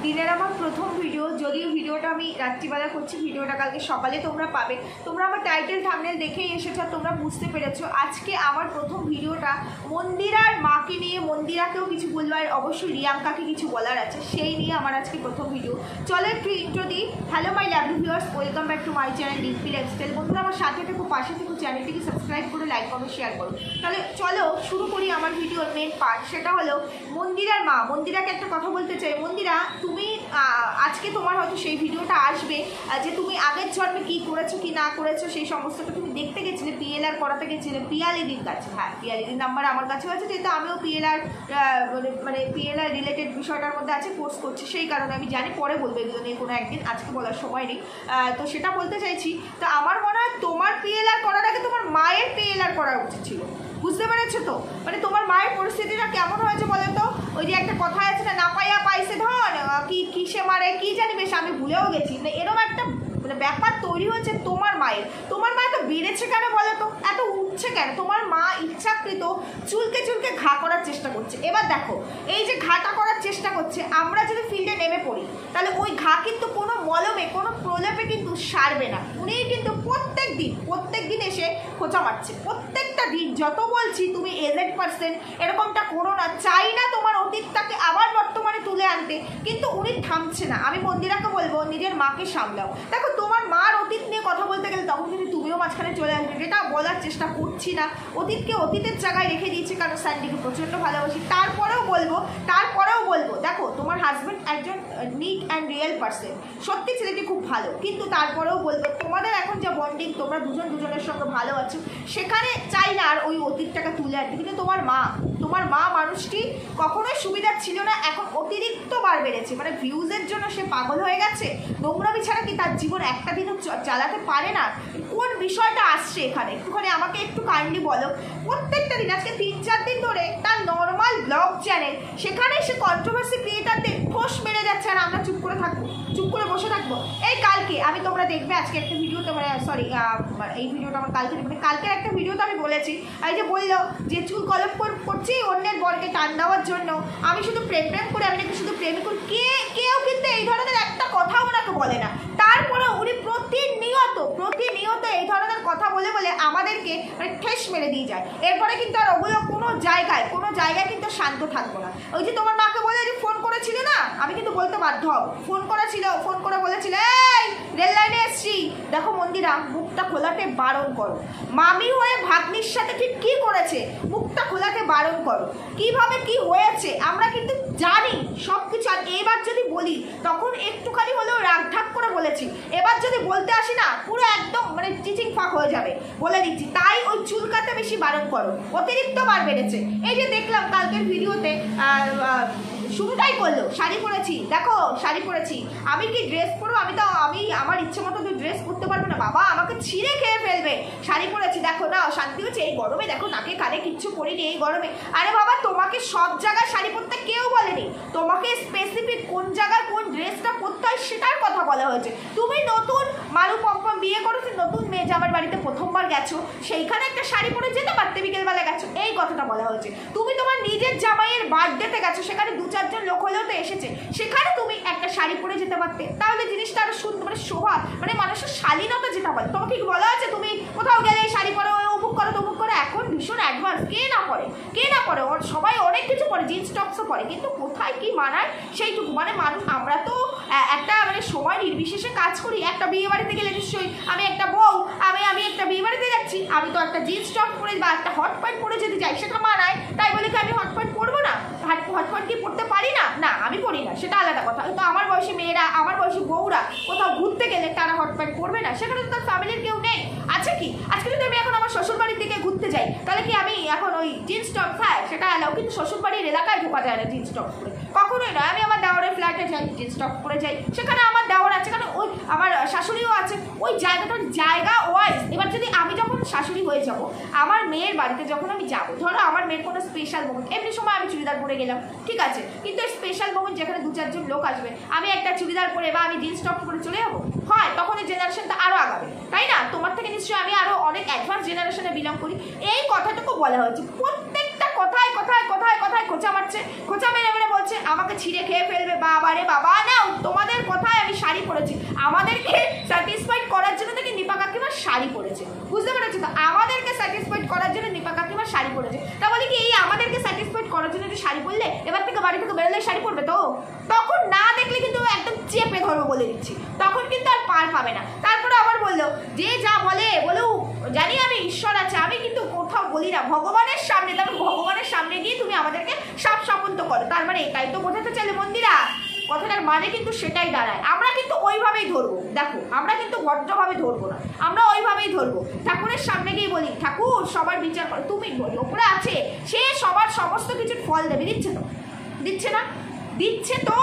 দিনের আমার প্রথম ভিডিও, যদিও ভিডিওটা আমি রাত্রিবেলা করছি, ভিডিওটা কালকে সকালে তোমরা পাবে। তোমরা আমার টাইটেল থাম্বনেল দেখেই এসেছো, তোমরা বুঝতে পেরেছো আজকে আমার প্রথম ভিডিওটা মন্দিরার মাকে নিয়ে। মন্দিরাকেও কিছু বলবার, অবশ্যই রিয়াঙ্কাকে কিছু বলার আছে, সেই নিয়ে আমার আজকে প্রথম ভিডিও। চলো একটু ইন্ট্রো দিই। Hello my lovely viewers, welcome back to my channel Dimpi lifestyle. বন্ধুরা আমার সাথে থেকো, পাশে থেকো, চ্যানেলটিকে সাবস্ক্রাইব করে লাইক কমেন্ট শেয়ার করো। তাহলে চলো শুরু করি আমার ভিডিওর মেন পার্ট। সেটা হলো মন্দিরার মা। মন্দিরাকে একটা কথা বলতে চাই। মন্দিরা, তুমি আজকে তোমার হয়তো সেই ভিডিওটা আসবে যে তুমি আগের জন্মে কী করেছো কি না করেছো, সেই সমস্তটা তুমি দেখতে গেছিলে, পিএলআর করাতে গেছিলে পিয়ালিদির কাছে। হ্যাঁ, পিয়ালিদির নাম্বার আমার কাছেও আছে, যেহেতু আমিও পিএলআর মানে পিএলআর রিলেটেড বিষয়টার মধ্যে আছে, কোর্স করছি, সেই কারণে আমি জানি। পরে বলবো এগুলো নিয়ে কোনো একদিন, আজকে বলার সময় নেই। তো সেটা বলতে চাইছি। তো আমার মনে হয় তোমার পিএলআর করার আগে তোমার মায়ের পিএলআর করা উচিত ছিল। বুঝতে পেরেছো তো? মানে তোমার মায়ের পরিস্থিতিটা কেমন হয়েছে বলো তো? ওই যে একটা কথা আছে না, পাইয়া পাইছে ধন, কি কিসে মারে কি জানি, বেশ আমি ভুলেও গেছি। এরকম একটা মানে ব্যাপার তৈরি হয়েছে তোমার মায়ের। তোমার মা তো বেড়েছে কেন বলো তো, এত উঠছে কেন? তোমার মা ইচ্ছাকৃত চুলকে চুলকে ঘা করার চেষ্টা করছে। এবার দেখো, এই যে ঘাটা করার চেষ্টা করছে, আমরা যদি ফিল্ডে নেমে পড়ি তাহলে ওই ঘা কিন্তু কোনো মলমে, কোনো প্রলেপে কিন্তু সারবে না। উনি কিন্তু প্রত্যেক দিন এসে খোঁচা মারছে, প্রত্যেকটা দিন। যত বলছি তুমি এজেড পার্সেন্ট, এরকমটা করো না। চাই না তোমার অতীতটাকে আবার বর্তমানে তুলে আনতে, কিন্তু উনি থামছে না। আমি মন্দিরাকে বলবো নিজের মাকে সামলাও। দেখো, তোমার মার অতীত নিয়ে কথা বলতে গেলে তখন কিন্তু তুমিও মাঝখানে চলে আসবে, যেটা বলার চেষ্টা করছি না। অতীতকে অতীতের জায়গায় রেখে দিয়েছি, কারণ স্যান্ডিকে প্রচণ্ড ভালোবাসি। তারপরেও বলবো দেখো, তোমার হাজব্যান্ড একজন নিট অ্যান্ড রিয়েল পার্সন, সত্যি ছেলেটি খুব ভালো, কিন্তু তারপরেও বলবো তোমাদের এখন যে বন্ডিং, তোমরা দুজনের সঙ্গে ভালো আছো, সেখানে চাই না আর ওই অতীতটাকে তুলে আনতে। কিন্তু তোমার মা মানুষটি কখনোই সুবিধার ছিল না, এখন অতিরিক্ত বার বেড়েছে। মানে ভিউজের জন্য সে পাগল হয়ে গেছে। নোংরামি ছাড়া কি তার জীবন একটা দিনও চালাতে পারে না? কোন বিষয়টা আসছে এখানে, একটুখানি আমাকে একটু কাইন্ডলি বলো। প্রত্যেকটা দিন, আজকে 3-4 দিন ধরে তার নর্মাল ব্লগ চ্যানেল, সেখানে সে কন্ট্রোভার্সি ক্রিয়েটারদের ঠোস মেরে যাচ্ছে, আর আমরা চুপ করে বসে থাকবো। এই কালকে তোমরা দেখবে আজকে একটা ভিডিওতে, মানে সরি, এই ভিডিওটা আমার কালকে দেখবে। কালকের একটা ভিডিওতে আমি বলেছি, এই যে বললো যে চুল কলপ করছি অন্যের বরকে টান দেওয়ার জন্য, আমি শুধু প্রেম করে, আমি নাকি শুধু প্রেম করি। কেউ কিন্তু এই ধরনের একটা কথাও ওনাকে বলে না। তারপরে উনি প্রতিনিয়ত এই ধরনের কথা বলে আমাদেরকে মানে ঠেস মেরে দিয়ে যায়। এরপরে কিন্তু আর ওগুলো কোনো জায়গায় কিন্তু শান্ত থাকবো না। ওই যে তোমার মাকে বলে যে ফোন করেছিল না, আমি কিন্তু বলতে বাধ্য হব, ফোন করে বলেছিল, এই রেল লাইনে এসছি। দেখো মন্দিরা, মুখটা খোলাতে বারণ করো। মামি হয়ে ভাগ্নির সাথে ঠিক কি করেছে, মুখটা খোলাতে বারণ করো। কিভাবে কি হয়েছে আমরা কিন্তু জানি সব কিছু। আর এবার যদি বলি, তখন একটুখানি হলেও রাগঢাক করে বলেছি। এবার যদি বলতে আসি না, পুরো একদম মানে চিচিং ফাঁক হয়ে যাবে, বলে দিচ্ছি। তাই ওই চুলকাতে বেশি বারণ করো, অতিরিক্ত বার বেড়েছে। এই যে দেখলাম কালকের ভিডিওতে শুরুটাই করলো, শাড়ি পরেছি। দেখো শাড়ি পরেছি, আমি কি ড্রেস পরবো? আমি আমার ইচ্ছে মতো ড্রেস পরতে পারবো না বাবা, আমাকে ছিঁড়ে খেয়ে ফেলবে। শাড়ি পরেছি, দেখো না শান্তি হচ্ছে। এই গরমে দেখো, নাকে কানে কিচ্ছু পরিনি এই গরমে। আরে বাবা, তোমাকে সব জায়গায় শাড়ি পরতে কেউ বলেনি, তোমাকে স্পেসিফিক কোন জায়গায় কোন ড্রেসটা পরতে হয় সেটার কথা বলা হয়েছে। তুমি নতুন মারু পম্পম বিয়ে করেছো, নতুন মেয়ে জামার বাড়িতে প্রথমবার গেছো, সেইখানে একটা শাড়ি পরে যেতে পারতে, বিকেলবেলা গেছো, এই কথাটা বলা হয়েছে। তুমি তোমার নিজের জামাইয়ের বার্থডেতে গেছো, সেখানে 2-4 জন লোক হলেও তো এসেছে, সেখানে তুমি একটা শাড়ি পরে যেতে পারতে। তাহলে জিনিসটা আরো সুন্দর, মানে শোভা, মানে মানুষের শালীনতা যেটা বলে। তোমাকে কি বলা আছে তুমি কোথাও গেলে শাড়ি পরো, অমুক করো তমুক করো? এখন ভীষণ অ্যাডভান্স, কে না পরে, ওর সবাই অনেক কিছু পরে, জিন্স টপসও পরে, কিন্তু কোথায় কি মানায় সেইটুকু। মানে মানুষ, আমরা তো একটা মানে সময় নির্বিশেষে কাজ করি। একটা বিয়ে বাড়িতে গেলে নিশ্চয়ই আমি একটা বউ, আমি একটা বিয়ে বাড়িতে যাচ্ছি, আমি তো একটা জিন্স টপ পরে বা একটা হট প্যান্ট পরে যেতে চাই, সেটা মানায়। তাই বলে কি আমি হট প্যান্ট পরবো না? হট প্যান্ট কি পরতে পারি না? না, আমি পরি না, সেটা আলাদা কথা। কিন্তু আমার বয়সী মেয়েরা, আমার বয়সী বউরা কোথাও ঘুরতে গেলে তারা হট প্যান্ট পরবে না? সেখানে তো তার ফ্যামিলির কেউ নেই, আছে কি? আজকে যদি আমি এখন আমার শ্বশুরবাড়ির দিকে ঘুরতে যাই, তাহলে কি আমি এখন ওই জিন্স টপ? হ্যাঁ, সেটা এলাও, কিন্তু শ্বশুরবাড়ির এলাকায় ঢোকা যায় না জিন্স টপ পরে, কখনোই নয়। আমি আমার দেওয়ারের ফ্ল্যাটে যাই, জিন্স টপ পরে যাই, সেখানে আমার দেওয়ার আছে, কারণ ওই আমার শাশুড়িও আছে, ওই জায়গা ওয়াইজ। এবার যদি আমি যখন শাশুড়ি হয়ে যাব, আমার মেয়ের বাড়িতে যখন আমি যাবো, ধরো আমার মেয়ের কোনো স্পেশাল মোমেন্ট, এমনি সময় আমি চুড়িদার পরে গেলাম, ঠিক আছে, কিন্তু স্পেশাল মোমেন্ট যেখানে 2-4 জন লোক আসবে, আমি একটা চুড়িদার পরে বা আমি জিন্স টপ পরে চলে যাবো? হয়, তখন এই জেনারেশনটা আরও আগাবে, তাই না? তোমার থেকে নিশ্চয়ই আমি আরও অনেক অ্যাডভান্স জেনারেশনে বিলং করি। এই কথাটুকু বলা হয়েছে। প্রত্যেকটা কথায় কোথায় কোথায় খোঁচা মারছে, খোঁচা মেরে মেরে বলছে আমাকে ছিঁড়ে খেয়ে ফেলবে। বাবা রে বাবা, না তোমাদের কথায় আমি শাড়ি পরেছি, আমাদেরকে স্যাটিসফাইড করার জন্য দেখি নিপা কাকিমার শাড়ি পরেছে, বুঝতে পেরেছি তো? আমাদেরকে স্যাটিসফাইড করার জন্য নিপা কাকিমার শাড়ি পরেছে। তা বলি কি এই আমাদেরকে স্যাটিসফাইড করার জন্য যে শাড়ি পরলে এবার থেকে বাড়ি থেকে বেরোলে শাড়ি পরবে তো? তখন না দেখলে কিন্তু একদম চেপে ধরবো বলে দিচ্ছি, তখন কিন্তু আর পার পাবে না। তারপরে আবার বললো যে যা বলে বলুক, জানি আমি ঈশ্বর আছে, আমি কিন্তু কোথাও বলি না, ভগবানের সামনে, তবে ভগবানের সামনে গিয়ে তুমি আমাদেরকে সাপ সাপন্ত করো। তার মানে এটাই তো বোঝাতে চাইলে মন্দিরা, কথাটার মানে কিন্তু সেটাই দাঁড়ায়। আমরা কিন্তু ওইভাবেই ধরবো, দেখো আমরা কিন্তু ভদ্রভাবে ধরবো না, আমরা ওইভাবেই ধরবো। ঠাকুরের সামনে গিয়ে বলি ঠাকুর সবার বিচার করো, তুমি বলি ওপরে আছে, সে সবার সমস্ত কিছুর ফল দেবে। দিচ্ছে তো? দিচ্ছে না? দিচ্ছে তো।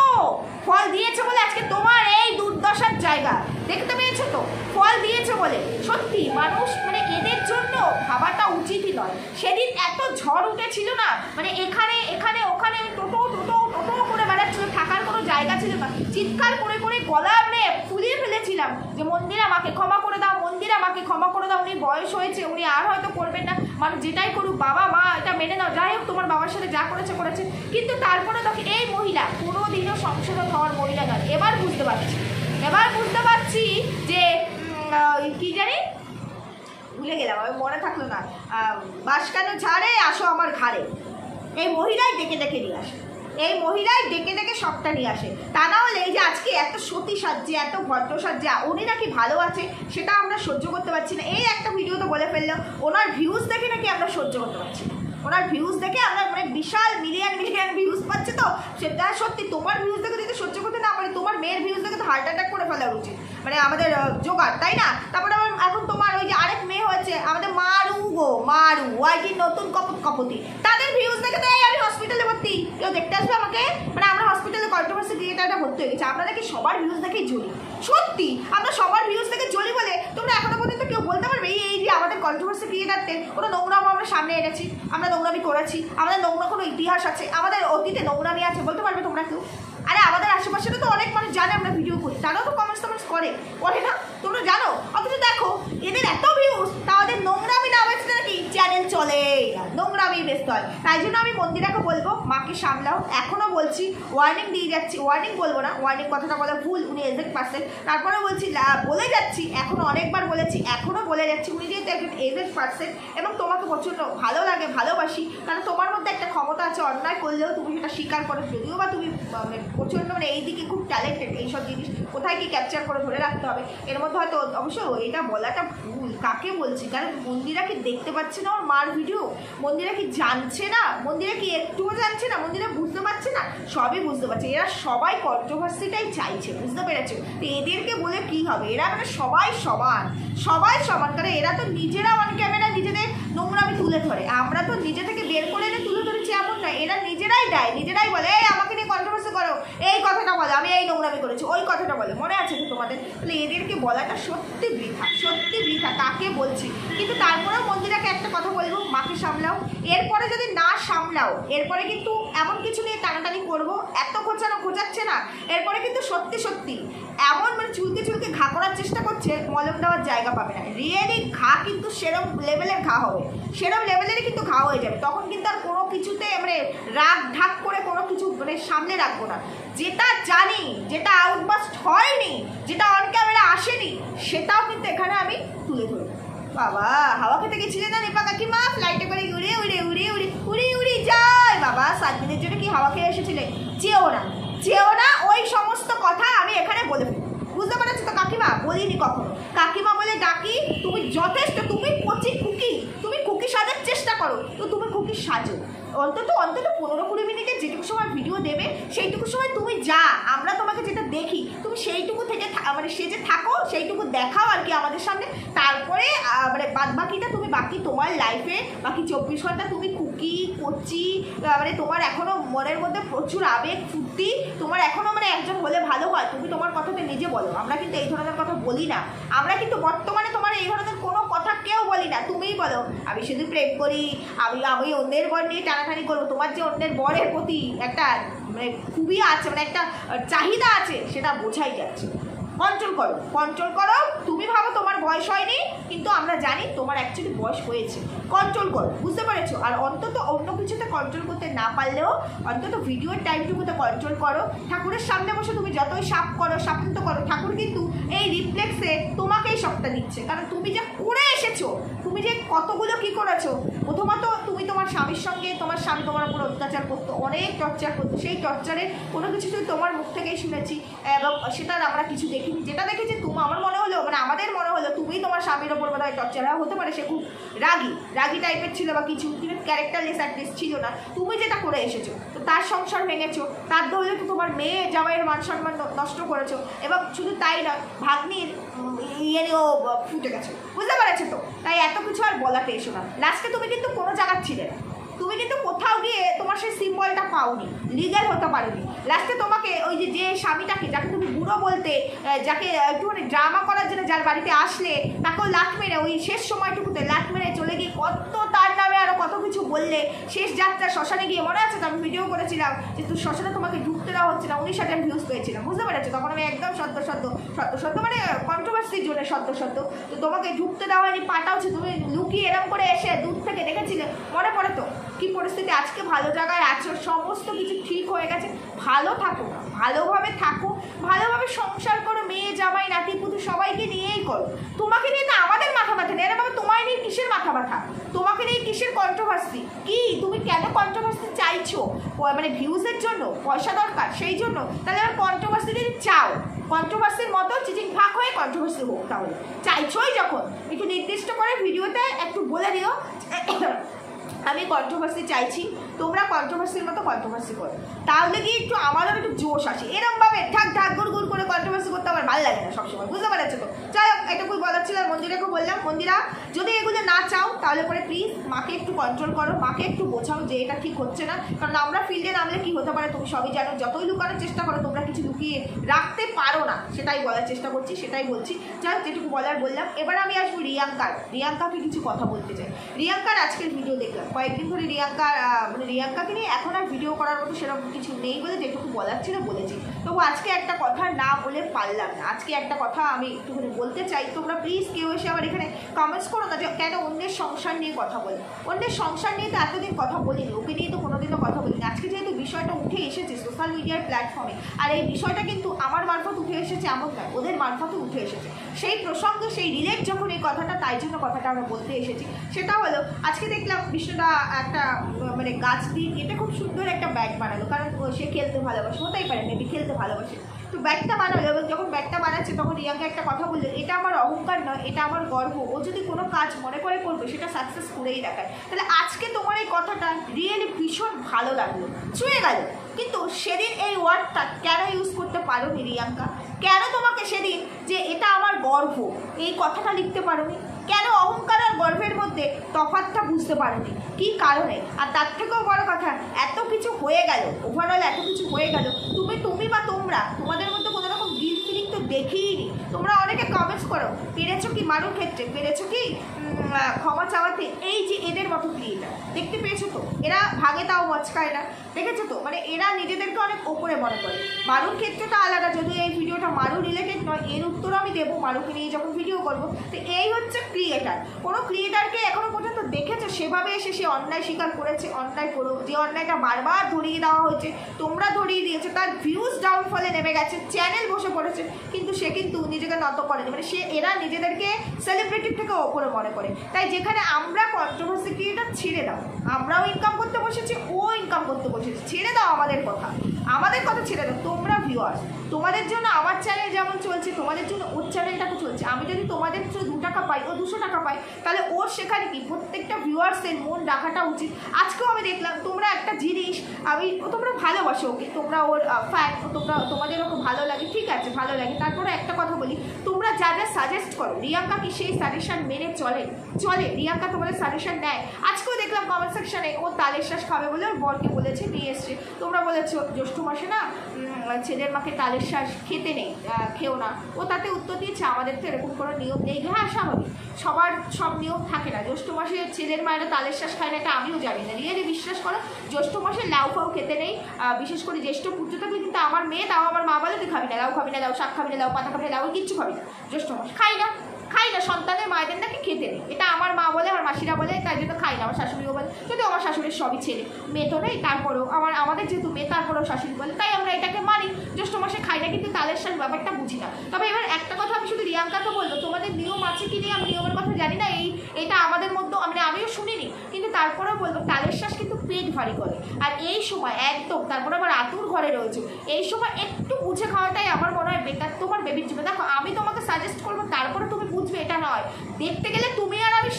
ফল দিয়েছে বলে আজকে তোমার এই দুর্দশার জায়গা, দেখতে পেয়েছো তো? ফল দিয়েছে বলে। সত্যি মানুষ মানে এদের জন্য ভাবাটা উচিতই নয়। সেদিন এত ঝড় উঠেছিল না, মানে এখানে এখানে ওখানে টোটো টোটো টোটো করে বেড়াচ্ছিল, থাকার কোনো জায়গা ছিল না, চিৎকার করে করে গলা আমরা ফুলিয়ে ফেলেছিলাম যে মন্দির আমাকে ক্ষমা করে দাও, মন্দির আমাকে ক্ষমা করে দাও, উনি বয়স হয়েছে, উনি আর হয়তো করবেন না, মানুষ যেটাই করুক, বাবা মা এটা মেনে নাও, যাই হোক তোমার বাবার সাথে যা করেছে করেছে। কিন্তু তারপরে তখন এই মহিলা কোনোদিনও সংশোধন হওয়ার মহিলা নয়। এবার বুঝতে পারছি যে কি জানি ভুলে গেলাম, আমি মনে থাকলো না, বাস কেন ঝাড়ে আসো আমার ঘাড়ে, এই মহিলাই ডেকে ডেকে নিয়ে আসে, এই মহিলাই ডেকে ডেকে সবটা নিয়ে আসে। তা না হলে এই যে আজকে এত সতী সাজছে, এত ভদ্র সাজছে, উনি নাকি ভালো আছে সেটা আমরা সহ্য করতে পারছি না। এই একটা ভিডিও তো বলে ফেললো, ওনার ভিউজ দেখে নাকি আমরা সহ্য করতে পারছি না, ওনার ভিউজ দেখে আমরা মানে বিশাল মিলিয়ন মিলিয়ন ভিউজ পাচ্ছে। তো সেটা সত্যি, তোমার ভিউজ দেখে যদি সহ্য করতে না পারে, তোমার মেয়ের ভিউজ দেখে তো হার্ট অ্যাটাক করে ফেলা উচিত, মানে আমাদের জোগাড়, তাই না? তারপরে এখন তোমার ওই যে আরেক মেয়ে হয়েছে আমাদের মারু গো, মারু ওয়াইটি নতুন কপতি, তাদের ভিউজ দেখে তো এই আমি হসপিটালে ভর্তি, কেউ দেখতে আসবে আমাকে? মানে আমরা হসপিটালে কন্ট্রোভার্সি ক্রিয়েটারটা ভর্তি হয়ে গেছে, আমরা নাকি সবার ভিউজ দেখেই জ্বলি। সত্যি আমরা সবার ভিউজ দেখে জ্বলি বলে তোমরা এখনো পর্যন্ত কেউ বলতে পারবে এই যে আমাদের কন্ট্রোভার্সি ক্রিয়েটারদের ওরা নোংরামো আমরা সামনে এনেছি, আমরা নোংরামি করেছি, আমাদের নোংরা কোনো ইতিহাস আছে, আমাদের অতীতে নোংরামি আছে, বলতে পারবে তোমরা কেউ? আরে আমাদের আশেপাশে তো অনেক মানুষ জানে আমরা ভিডিও করি, তারাও তো কমেন্টস করে না, তোমরা জানো? অথচ দেখো এদের এত ভিউজ, তাদের নোংরামি না বেঁচতে নাকি চ্যানেল চলে, নোংরামি বেচতে হয়। তাই জন্য আমি মন্দিরাকে বলবো মাকে সামলাও, এখনও বলছি, ওয়ার্নিং দিয়ে যাচ্ছি, ওয়ার্নিং বলবো না, ওয়ার্নিং কথাটা বলা ভুল, উনি এজেড পার্সন, তারপরে বলছি বলে যাচ্ছি, এখনও অনেকবার বলেছি, এখনও বলে যাচ্ছি, উনি যেহেতু একজন এজেড পার্সন এবং তোমাকে প্রচণ্ড ভালো লাগে, ভালোবাসি, কারণ তোমার মধ্যে একটা ক্ষমতা আছে, অন্যায় করলেও তুমি সেটা স্বীকার করো, যদিও বা তুমি প্রচণ্ড মানে এই দিকে খুব ট্যালেন্টেড, এইসব জিনিস কোথায় কি ক্যাপচার করে ধরে রাখতে হবে, এর মধ্যে হয়তো অবশ্য এটা বলাটা ভুল। কাকে বলছি? কারণ মন্দিরা কি দেখতে পাচ্ছে না ওর মার ভিডিও? মন্দিরা কি জানছে না? মন্দিরা কি একটুও জানছে না? মন্দিরা বুঝতে পারছে না? সবই বুঝতে পারছে, এরা সবাই কন্ট্রোভার্সিটাই চাইছে, বুঝতে পেরেছো তো? এদেরকে বলে কি হবে? এরা মানে সবাই সমান, সবাই সমান, কারণ এরা তো নিজেরা অন ক্যামেরা নিজেদের নোংরামি তুলে ধরে, আমরা তো নিজে থেকে বের করে এনে তুলে ধরেছি এমন নয়, এরা নিজেরাই দেয়, নিজেরাই বলে এই আমাকে নিয়ে কন্ট্রোভার্সি করো, এই কথাটা বলে আমি এই নোংরামি করেছি, ওই কথাটা বলে, মনে আছে তো তোমাদের? তাহলে এদেরকে বলাটা সত্যি বৃথা, সত্যি বৃথা, কাকে বলছি। কিন্তু তারপরেও মন্দিরাকে একটা কথা বলবো, মাকে সামলাও, এরপরে যদি না সামলাও এরপরে কিন্তু এমন কিছু নিয়ে টানাটানি করবো, এত খোঁচাচ্ছে না, এরপরে কিন্তু সত্যি সত্যি এমন মানে চুলকে চুলকে ঘা করার চেষ্টা করছে, মলম দেওয়ার জায়গা পাবে না, রিয়েলি ঘা কিন্তু সেরম লেভেলের ঘা হবে, সেরম লেভেলেরই কিন্তু ঘা হয়ে যাবে, তখন কিন্তু আর কোনো কিছুতে মানে রাগ ঢাক করে কোনো কিছু মানে সামনে রাখবো না, যেটা জানি, যেটা আউটবাস্ট হয়নি, যেটা অন ক্যামেরা আসেনি, সেটাও কিন্তু এখানে আমি তুলে ধরবো। বাবা হাওয়া খেতে গেছিলে না নিপা কাকিমা? ফ্লাইটে করে উড়ে উড়ে উড়ে উড়ে উড়ে উড়ে যায় বাবা, 7 দিনের জন্য কি হাওয়া খেয়ে এসেছিলে? যেও না, ওই সমস্ত কথা আমি এখানে বলে ফেলি, বুঝতে পারছো তো কাকিমা? বলিনি কখনো, কাকিমা বলে ডাকি, তুমি যথেষ্ট, তুমি কচি খুকি, তুমি খুকি সাজার চেষ্টা করো, তো তুমি খুকি সাজো, অন্তত 15-20 মিনিটে যেটুকু সময় ভিডিও দেবে সেইটুকু সময় তুমি যা, আমরা তোমাকে যেটা দেখি তুমি সেইটুকু থেকে মানে সেজে থাকো, সেইটুকু দেখাও আর কি আমাদের সামনে, তারপরে মানে বাদ বাকিটা তুমি বাকি তোমার লাইফে বাকি 24 ঘন্টা তুমি খুকি কচি, মানে তোমার এখনও মনের মধ্যে প্রচুর আবেগ ফুর্তি, তোমার এখনও মানে একজন হলে ভালো হয়, তুমি তোমার কথাতে নিজে বলো, আমরা কিন্তু এই ধরনের কথা বলি না, আমরা কিন্তু বর্তমানে তোমার এই ধরনের কোনো কথা কেউ বলি না, তুমিই বলো আমি শুধু প্রেম করি, আমি অন্যের বর নিয়ে টানাটানি করবো, তোমার যে অন্যের বরের প্রতি একটা মানে খুবই আছে, মানে একটা চাহিদা আছে, সেটা বোঝাই যাচ্ছে। কন্ট্রোল করো, কন্ট্রোল করো। তুমি ভাবো তোমার বয়স হয়নি, কিন্তু আমরা জানি তোমার অ্যাকচুয়ালি বয়স হয়েছে। কন্ট্রোল করো, বুঝতে পেরেছো? আর অন্তত অন্য কিছুতে কন্ট্রোল করতে না পারলেও অন্তত ভিডিওর টাইমটুকুতে কন্ট্রোল করো। ঠাকুরের সামনে বসে তুমি যতই সাপ করো, সাপন্ত করো, ঠাকুর কিন্তু এই রিফ্লেক্সে তোমাকেই সবটা দিচ্ছে। কারণ তুমি যে করে এসেছো, তুমি যে কতগুলো কি করেছো। প্রথমত তুমি তোমার স্বামীর সঙ্গে, তোমার স্বামী তোমার উপর অত্যাচার করতো, অনেক টর্চার করতো। সেই টর্চারের কোনো কিছু তোমার মুখ থেকেই শুনেছি এবং সেটার আমরা কিছু দেখিনি। যেটা দেখেছি তুমি, আমার মনে হলো, মানে আমাদের মনে হলো তুমি তোমার স্বামীর ওপর বোধ হয় টর্চার হতে পারে। সে খুব রাগি টাইপের ছিল বা কিছু, কিন্তু ক্যারেক্টারলেস অ্যাটলিস্ট ছিল না। তুমি যেটা করে এসেছো, তো তার সংসার ভেঙেছো, তার দৌলে তো তোমার মেয়ে জামাইয়ের মান সম্মান নষ্ট করেছো। এবং শুধু তাই নয়, ভাগ্নির ইয়ে নিয়েও ফুটে গেছো, বুঝতে পেরেছো তো? তাই এত কিছু আর বলাতে এসো না। লাস্টে তুমি কিন্তু কোনো জায়গার ছিলে না, তুমি কিন্তু কোথাও গিয়ে তোমার সেই সিম্বলটা পাওনি, লিগ্যাল হতে পারোনি। লাস্টে তোমাকে ওই যে স্বামীটাকে, যাকে তুমি বুড়ো বলতে, যাকে একটুখানি ড্রামা করার জন্য যার বাড়িতে আসলে, তাকেও লাট মেরে, ওই শেষ সময়টুকুতে লাট মেরে চলে গিয়ে কত তার নামে আরও কত কিছু বললে। শেষ যাত্রা শ্মশানে গিয়ে, মনে আছে তো আমি ভিডিও করেছিলাম যে তুই শ্মশানে তোমাকে ঢুকতে দেওয়া হচ্ছে না, 19,000 ভিউজ পেয়েছিলাম, বুঝতে পেরেছো? তখন আমি একদম সদ্য মানে কন্ট্রোভার্সির জন্য সদ্য তো তোমাকে ঢুকতে দেওয়া হয়নি, পাটা হচ্ছে, তুমি লুকিয়ে এরম করে এসে দূর থেকে দেখেছিলে, মনে পড়ে তো কি পরিস্থিতি? আজকে ভালো জায়গায় আছো, সমস্ত কিছু ঠিক হয়ে গেছে। ভালো থাকো না, ভালোভাবে থাকো, ভালোভাবে সংসার করো, মেয়ে জামাই নাতি পুতু সবাইকে নিয়েই করো। তোমাকে নিয়ে না আমাদের মাথা ব্যথা নেই। বাবা তোমায় নিয়ে কিসের মাথা ব্যথা? তোমাকে নিয়ে কিসের কন্ট্রোভার্সি? কি তুমি কেন কন্ট্রোভার্সি চাইছো? মানে ভিউজের জন্য, পয়সা দরকার সেই জন্য? তাহলে আর কন্ট্রোভার্সি যদি চাও, কন্ট্রোভার্সির মতো চিচিং ফাঁক হয়ে কন্ট্রোভার্সি হোক। তাহলে চাইছোই যখন, একটু নির্দিষ্ট করে ভিডিওতে একটু বলে দিও আমি কন্ট্রোভার্সি চাইছি, তোমরা কন্ট্রোভার্সির মতো কন্ট্রোভার্সি করো। তাহলে কি একটু আমারও একটু জোশ আসে। এরমভাবে ঢাক গুড় করে কন্ট্রোভার্সি করতে আমার ভালো লাগে না সবসময়, বুঝতে পারছো তো? যাই হোক, এটুকুই বলার ছিল। মন্দিরাকে বললাম, মন্দিরা যদি এগুলো না চাও তাহলে পরে প্লিজ মাকে একটু কন্ট্রোল করো, মাকে একটু বোঝাও যে এটা ঠিক হচ্ছে না। কারণ আমরা ফিল্ডে নামলে কি হতে পারে তুমি সবই জানো। যতই লুকানোর চেষ্টা করো, তোমরা কিছু লুকিয়ে রাখতে পারো না, সেটাই বলার চেষ্টা করছি, সেটাই বলছি। যাই হোক, যেটুকু বলার বললাম। এবার আমি আসবো রিয়াঙ্কাকে কিছু কথা বলতে চাই। রিয়াঙ্কার আজকের ভিডিও দেখলাম, কয়েকদিন ধরে রিয়াঙ্কাকে নিয়ে এখন আর ভিডিও করার মতো সেরকম কিছু নেই বলে যেটুকু বলার ছিল বলেছি। তবু আজকে একটা কথা না বলে পারলাম না। আজকে একটা কথা আমি একটুখানি বলতে চাই। তোমরা প্লিজ কেউ এসে আমার এখানে কমেন্টস করো না যে কেন অন্যের সংসার নিয়ে কথা বলে। অন্যের সংসার নিয়ে তো এতদিন কথা বলিনি, ওকে নিয়ে তো কোনোদিনও কথা বলিনি। আজকে যেহেতু বিষয়টা উঠে এসেছে সোশ্যাল মিডিয়ার প্ল্যাটফর্মে, আর এই বিষয়টা কিন্তু আমার মারফত উঠে এসেছে এমন নয়, ওদের মারফতে উঠে এসেছে। সেই প্রসঙ্গে সেই রিলেট যখন এই কথাটা, তাই জন্য কথাটা আমরা বলতে এসেছি। সেটা হলো আজকে দেখলাম বিষ্ণুদা একটা মানে গাছ দিয়ে, এটা খুব সুন্দর একটা ব্যাগ বানালো। কারণ সে খেলতে ভালোবাসে, হতেই পারে মেবি খেলতে ভালোবাসে, তো ব্যাগটা বানালো। এবং যখন ব্যাগটা বানাচ্ছে তখন রিয়াঙ্কা একটা কথা বললো, এটা আমার অহংকার নয়, এটা আমার গর্ব। ও যদি কোনো কাজ মনে করে করবে সেটা সাকসেস করেই দেখায়। তাহলে আজকে তোমার এই কথাটা রিয়েলি ভীষণ ভালো লাগলো, ছুঁয়ে গেল। কিন্তু সেদিন এই ওয়ার্ডটা কেন ইউজ করতে পারোনি রিয়াঙ্কা? কেন তোমাকে সেদিন যে এটা আমার গর্ব এই কথাটা লিখতে পারোনি? কেন অহংকার আর গর্বের মধ্যে তফাৎটা বুঝতে পারোনি? কি কারণে? আর তার থেকেও বড় কথা, এত কিছু হয়ে গেল, ওভারঅল এত কিছু হয়ে গেল, তুমি বা তোমরা তোমাদের মধ্যে কোনো রকম গিল্ট ফিলিং তো দেখিইনি। তোমরা অনেকে কমেন্টস করো, পেরেছো কি মারুর ক্ষেত্রে, পেরেছো কি ক্ষমা চাওয়াতে। এই যে এদের মতো ক্রিয়েটার দেখতে পেয়েছো তো, এরা ভাগে তাও মচকায় না, দেখেছো তো? মানে এরা নিজেদেরকে অনেক ওপরে মনে করে। মারুর ক্ষেত্রেটা আলাদা, যদিও এই ভিডিওটা মারু রিলেটেড নয়, এর উত্তর আমি দেবো মারুকে নিয়ে যখন ভিডিও করবো। তো এই হচ্ছে ক্রিয়েটার। কোনো ক্রিয়েটারকে এখনো পর্যন্ত দেখেছো সেভাবে এসে সে অন্যায় স্বীকার করেছে? অন্যায় করো, যে অন্যায়টা বারবার ধরিয়ে দেওয়া হয়েছে, তোমরা ধরিয়ে দিয়েছো, তার ভিউজ ডাউনফলে নেমে গেছে, চ্যানেল বসে পড়েছে, কিন্তু সে কিন্তু নিজেকে নত করেনি। মানে এরা নিজেদেরকে সেলিব্রিটির থেকে ওপরে মনে করে। তাই যেখানে আমরা কন্ট্রোভার্সি ক্রিয়েটার, ছেড়ে দাও, আমরাও ইনকাম করতে বসেছি, ও ইনকাম করতে বসেছে, ছেড়ে দাও আমাদের কথা ছেড়ে দাও। তোমরা ভিউয়ার্স, তোমাদের জন্য আমার চ্যানেল যেমন চলছে, তোমাদের জন্য ওর চ্যানেলটাও চলছে। আমি যদি তোমাদের থ্রু 2 টাকা পাই, ও 200 টাকা পাই, তাহলে ওর সেখানে কি প্রত্যেকটা ভিউয়ার্সের মন রাখাটা উচিত। আজকেও আমি দেখলাম তোমরা একটা জিনিস, তোমরা ভালোবাসো ওকে, তোমরা ওর ফ্যান, তোমাদের ওকে ভালো লাগে, ঠিক আছে ভালো লাগে। তারপরে একটা কথা বলি, তোমরা যা সাজেস্ট করো, রিয়াঙ্কা কি সেই সাজেশন মেনে চলে? রিয়াঙ্কা তোমাদের সাজেশন নেয়? আজকেও দেখলাম কমেন্ট সেকশনে ও তালের শ্বাস খাবে বলে ওর বরকে বলেছে, নিয়ে এসছে। তোমরা বলেছো জ্যৈষ্ঠ মাসে না ছেলের মাকে তালের শ্বাস খেতে নেই, খেও না। ও তাতে উত্তর দিয়েছে আমাদের তো এরকম কোনো নিয়ম নেই। হ্যাঁ স্বাভাবিক, সবার সব নিয়ম থাকে না। জ্যৈষ্ঠ মাসে ছেলের মায়েরা তালের শ্বাস খায় না, এটা আমিও জানি না। রিয়েলি বিশ্বাস করো, জ্যৈষ্ঠ মাসে লাউ ফাউ খেতে নেই। বিশেষ করে জ্যেষ্ঠ পুজো থাকলে কিন্তু আমার মেয়ে, তাও আমার মা বলে তুই খাবি না, লাউ খাবি না, লাউ শাক খাবি না, লাউ পাতা খাবি না, লাউ কিচ্ছু খাবি না, জ্যৈষ্ঠ মাস খাই না। সন্তানের মায়েদের নাকি খেতে নেই, এটা আমার মা বলে, আমার মাসিরা বলে, তাই জন্য খাই না। আমার শাশুড়িও বলে, যদিও আমার শাশুড়ির সবই ছেলে, মেয়ে তো নেই, তারপরেও আমাদের যেহেতু মেয়ে, তারপরেও শাশুড়ি বলে, তাই আমরা এটাকে মানি, জ্যৈষ্ঠ মাসে খাই না। কিন্তু তালের শাঁস ব্যাপারটা বুঝি না। তবে এবার একটা কথা আমি শুধু রিয়াঙ্কাকে বলবো, তোমাদের নিয়ম আছে কি নেই আমি নিয়মের কথা জানি না, এটা আমাদের মধ্যে আমিও শুনিনি, কিন্তু তারপরেও বলবো তালের শাঁস কিন্তু পেট ভারী করে। আর এই সময় একদম, তারপরে আবার আতুর ঘরে রয়েছে, এই সময় একটু বুঝে খাওয়াটাই আমার মনে হয় বেটার তোমার বেবির জন্য। দেখো আমি তোমাকে সাজেস্ট করবো, তারপরে তুমি বুঝবে, এটা নয়। দেখতে গেলে তুমি আর আমি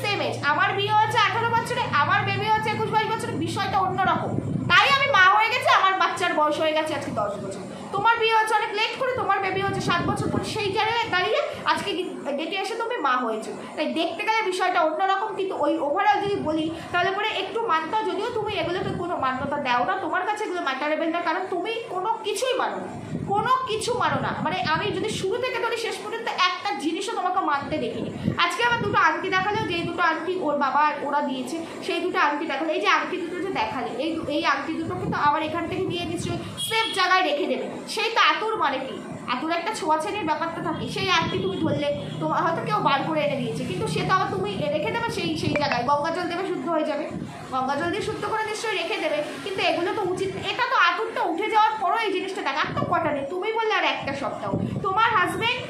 সেম এজ, আমার বিয়ে হচ্ছে 18 বছরে, আমার বেবি হচ্ছে 21-22 বছরে, বিষয়টা অন্যরকম। তাই আমি মা হয়ে গেছি, আমার বাচ্চার বয়স হয়ে গেছে আজকে 10 বছর। তোমার বিয়ে হচ্ছে অনেক লেট করে, তোমার বেবি হচ্ছে 7 বছর পরে, সেই জায়গায় দাঁড়িয়ে আজকে ডেটে এসে তুমি মা হয়েছো। তাই দেখতে গেলে বিষয়টা অন্যরকম, কিন্তু ওই ওভারঅল যদি বলি তাহলে পরে একটু মানতে, যদিও তুমি এগুলোকে কোনো মান্যতা দাও না, তোমার কাছে এগুলো ম্যাটারেবল না, কারণ তুমি কোনো কিছুই মানো না, কোনো কিছু মানো না। মানে আমি যদি শুরু থেকে ধরি শেষ পর্যন্ত একটা জিনিসও তোমাকে মানতে দেখিনি। আজকে আমার দুটো আংটি দেখালেও, যেই দুটো আংটি ওর বাবা ওরা দিয়েছে, সেই দুটো আংটি দেখালে, এই যে আংটি দুটো যে দেখালে, এই আংটি দুটো কিন্তু আবার এখান থেকে নিয়ে নিশ্চয়ই সেফ জায়গায় রেখে দেবে। সেই তো আতুর মানে কি, আতুর একটা ছোঁয়াছানির ব্যাপারটা থাকে। সেই আংটি তুমি ধরলে তোমার হয়তো কেউ বার করে এনে দিয়েছে, কিন্তু সেটা আবার তুমি রেখে দেবে সেই জায়গায়, গঙ্গা জল দেবে, শুদ্ধ হয়ে যাবে, গঙ্গা জল দিয়ে শুদ্ধ করে নিশ্চয়ই রেখে দেবে। কিন্তু এগুলো তো উচিত, এটা তো আতুরটা উঠে যাওয়ার পরও এই জিনিসটা দেখা, আর তো কটা নেই, তুমি বললে আর একটা সপ্তাহ তোমার হাজবেন্ড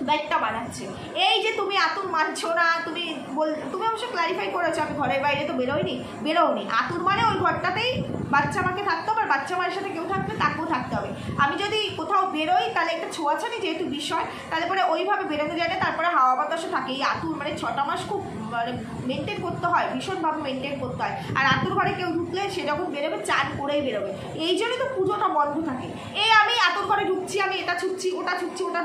ব্যাগটা বানাচ্ছে, এই যে তুমি আতুর মানছো না, তুমি অবশ্য ক্লারিফাই করেছো আমি ঘরের বাইরে তো বেরোনি। আতুর মানে ওই ঘরটাতেই বাচ্চা মাকে থাকতে হবে, আর বাচ্চা মায়ের সাথে কেউ থাকবে, তাকেও থাকতে হবে। আমি যদি কোথাও বেরোই তাহলে একটা ছোঁয়াছানি যেহেতু বিষয়, তাহলে পরে ওইভাবে বেরোনো যায় না। তারপরে হাওয়া বাতাসও থাকে, এই আতুর মানে 6টা মাস খুব মানে মেনটেন করতে হয়, ভীষণভাবে মেনটেন করতে হয়। আর আতুর ঘরে কেউ ঢুকলে সে যখন বেরোবে চান করেই বেরোবে, এই জন্যই তো পুজোটা বন্ধ থাকে। এই আমি আতুর ঘরে ঢুকছি, আমি এটা ছুটছি, ওটা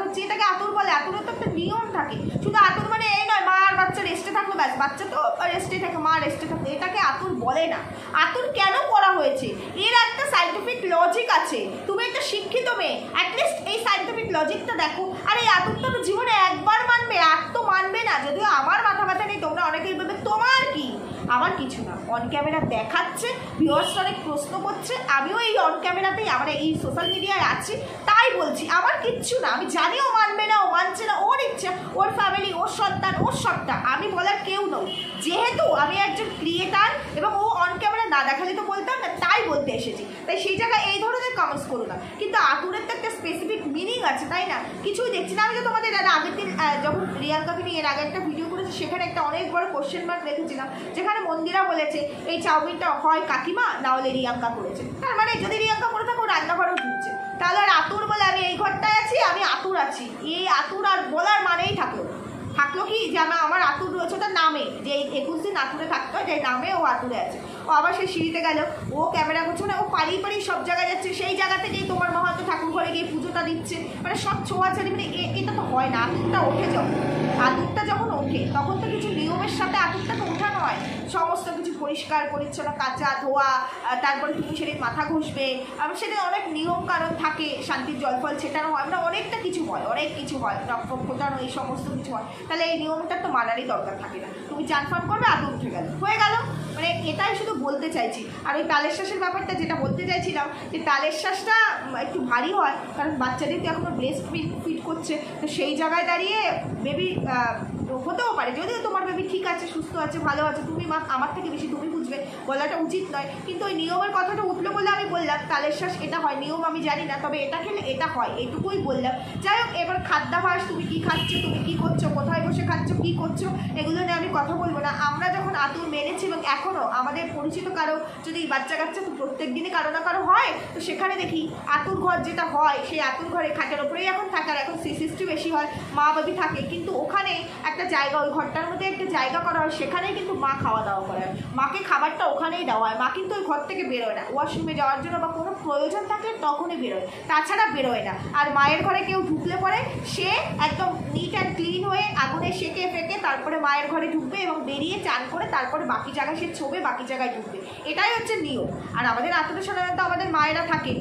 ধরছি, এটাকে আতুর বলে। আতুরের তো একটা নিয়ম থাকে, শুধু আতুর মানে এই নয় মা আর বাচ্চা রেস্টে থাকলো, ব্যাস, বাচ্চা তো রেস্টে থাকে, মা রেস্টে থাকলো, এটাকে আতুর বলে না। আতুর কেন করা হয়েছে এর একটা সাইন্টিফিক লজিক আছে। তুমি একটা শিক্ষিত মেয়ে, অ্যাটলিস্ট এই সাইন্টিফিক লজিকটা দেখো। আর এই আতুরটা তো জীবনে একবার মানবে, আর তো মানবে না। যদিও আমার মাথা ব্যথা নেই, তোমরা অনেকেই বলবে তোমার কি, আমার কিছু না, অন ক্যামেরা দেখাচ্ছে, ভিউয়ার্স অনেক প্রশ্ন করছে, আমিও এই অন ক্যামেরাতেই, আমরা এই সোশ্যাল মিডিয়ায় আছি, তাই বলছি আমার কিচ্ছু না। আমি জানি ও মানবে না, ও মানছে না, ওর ইচ্ছা, ওর ফ্যামিলি, ওর সন্তান, ওর সবটা, আমি বলার কেউ নই। যেহেতু আমি একজন ক্রিয়েটার এবং ও অন ক্যামেরা না দেখালে তো বলতাম না, তাই বলতে এসেছি। তাই সেই জায়গায় এই ধরনের কমেন্টস করো না। কিন্তু আতুরের তো একটা স্পেসিফিক মিনিং আছে, তাই না? কিছুই দেখছি না। আমি তো তোমাদের আগের দিন যখন রিয়াঙ্কাকে নিয়ে এর আগে একটা ভিডিও করেছি, সেখানে একটা অনেক বড় কোশ্চেন মার্ক রেখেছিলাম, যেখানে মন্দিরা বলেছে এই চাউমিনটা হয় কাকিমা না হলে রিয়াঙ্কা করেছে। তার মানে যদি রিয়াঙ্কা করে থাকো রান্নাঘরেও ঢুকছে, তাহলে আর আতুর বলে আমি এই ঘরটায় আছি, আমি আতুর আছি, এই আতুর আর বলার মানেই থাকলো কি যে আমার আতুর রয়েছে ওটা নামে, যে 21 দিন আতুরে থাকতে হয়, যে নামে ও আতুরে আছে। ও আবার সেই সিঁড়িতে গেল, ও ক্যামেরা করছে, মানে ও পাড়ি সব জায়গায় যাচ্ছে, সেই জায়গাতে গিয়ে তোমার মা হয়তো ঠাকুর ঘরে গিয়ে পুজোটা দিচ্ছে, মানে সব ছোঁয়াছাড়ি, মানে এটা তো হয় না। আতুরটা যখন ওঠে তখন তো কিছু নিয়মের সাথে আতুরটাকে ওঠানো হয়, সমস্ত কিছু পরিষ্কার পরিচ্ছন্ন, কাঁচা ধোয়া, তারপরে তুমি সেদিন মাথা ঘষবে, আবার সেদিন অনেক নিয়ম কারণ থাকে, শান্তির জল ফল ছেটানো হয়, মানে অনেকটা কিছু হয়, রক্ত ফোটানো, এই সমস্ত কিছু হয়। তাহলে এই নিয়মটা তো মানারই দরকার থাকে না, তুমি চান ফান করবে, আতুর উঠে হয়ে গেল। মানে এটাই শুধু বলতে চাইছি। আর ওই তালের শ্বাসের ব্যাপারটা যেটা বলতে চাইছিলাম, যে তালের শ্বাসটা একটু ভারী হয়, কারণ বাচ্চাদের তো এখনো ব্রেস্ট ফিট করছে, তো সেই জায়গায় দাঁড়িয়ে বেবি হতেও পারে, যদিও তোমার বেবি ঠিক আছে, সুস্থ আছে, ভালো আছে, তুমি মা আমার থেকে বেশি তুমি বুঝবে, বলাটা উচিত নয়। কিন্তু ওই নিয়মের কথাটা উঠলো বলে আমি বললাম তালের শ্বাস এটা হয়, নিয়ম আমি জানি না, তবে এটা খেলে এটা হয়, এটুকুই বললাম। যাই হোক, এবার খাদ্যাভ্যাস, তুমি কি খাচ্ছ, তুমি কি করছো, কোথায় বসে খাচ্ছ, কি করছো, এগুলো নিয়ে আমি কথা বলবো না। আমরা যখন আতুর মেনেছি, এবং এখনও আমাদের পরিচিত কারো যদি বাচ্চা কাচ্চা তো প্রত্যেক দিনই কারো না কারো হয়, তো সেখানে দেখি আতুর ঘর যেটা হয়, সেই আতুর ঘরে খাটের ওপরেই এখন থাকার, এখন সিস্টেম বেশি হয়, মা বাবি থাকে, কিন্তু ওখানে একটা জায়গা, ওই ঘরটার মধ্যে একটা জায়গা করা হয়, সেখানেই কিন্তু মা খাওয়া দাওয়া করে, মাকে খাবারটা ওখানেই দেওয়া হয়। মা কিন্তু ওই ঘর থেকে বেরোয় না, ওয়াশরুমে যাওয়ার জন্য বা কোনো প্রয়োজন থাকলে তখনই বেরোয়, তাছাড়া বেরোয় না। আর মায়ের ঘরে কেউ ঢুকলে পরে সে একদম নিট অ্যান্ড ক্লিন হয়ে আগুনে সেকে ফেকে তারপরে মায়ের ঘরে ঢুকবে, এবং বেরিয়ে চান করে তারপরে বাকি জায়গায় সে ছোবে, বাকি জায়গায় ঢুকবে, এটাই হচ্ছে নিয়ম। আর আমাদের আত্মীয় সাধারণত আমাদের মায়েরা থাকে,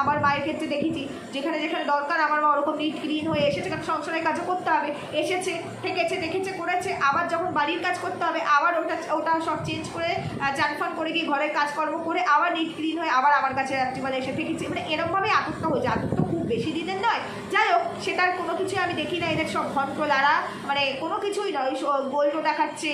আমার মায়ের ক্ষেত্রে দেখেছি, যেখানে দরকার আমার মা ওরকম নিট ক্লিন হয়ে এসেছে, কারণ সংসারের কাজও করতে হবে, এসেছে, থেকেছে, দেখেছে, করেছে, আবার যখন বাড়ির কাজ করতে হবে আবার ওটা সব চেঞ্জ করে করে চান ফান করে গিয়ে ঘরের কাজকর্ম করে আবার নিট ক্লিন হয়ে আবার আমার কাছে রাত্রিবেলা এসে থেকেছে, মানে এরকমভাবে আতঙ্কটা হয়েছে। আতঙ্ক খুব বেশি দিনের নয়, যাই হোক সেটার কোনো কিছুই আমি দেখি না। এদের সব ঘন্টলারা মানে কোনো কিছুই নয়, গোল্ড দেখাচ্ছে,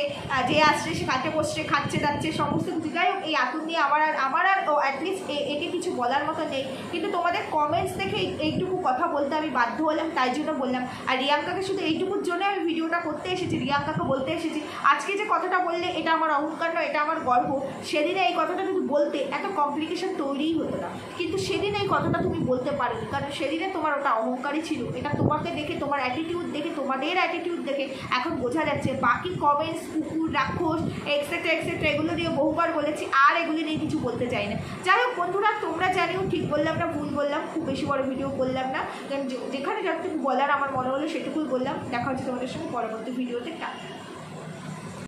যে আসছে সে কাটে বসছে খাচ্ছে যাচ্ছে সমস্ত কিছু। যাই হোক এই আতঙ্ক নিয়ে আমার আর অ্যাটলিস্ট একে কিছু বলার মতো নেই, কিন্তু তোমাদের কমেন্টস দেখে এইটুকু কথা বলতে আমি বাধ্য হলাম, তাই জন্য বললাম। আর রিয়াঙ্কাকে শুধু এইটুকুর জন্য আমি ভিডিওটা করতে এসেছি, রিয়াঙ্কাকে বলতে এসেছি আজকে যে কথাটা বললে এটা আমার অহংকার নয়, এটা আমার গর্ব। সেদিনে এই কথাটা যদি বলতে এত কমপ্লিকেশন তৈরিই হতো না, কিন্তু সেদিন এই কথাটা তুমি বলতে পারোনি, কারণ সেদিনে তোমার ওটা অহংকারই ছিল। এটা তোমাকে দেখে, তোমার অ্যাটিটিউড দেখে, তোমাদের অ্যাটিটিউড দেখে এখন বোঝা যাচ্ছে। বাকি কমেন্টস, কুকুর, রাক্ষস, এক্সেট্রা এক্সেট্রা এগুলো নিয়ে বহুবার বলেছি, আর এগুলো নিয়ে কিছু বলতে চাই না। যাই হোক বন্ধুরা, তোমরা জানিও ঠিক বললাম না ভুল বললাম, খুব বেশি বড় ভিডিও করলাম না, কারণ যেখানে যতটুকু বলার আমার মনে হলো সেটুকুই বললাম। দেখা হচ্ছে তোমাদের সঙ্গে পরবর্তী ভিডিওতে।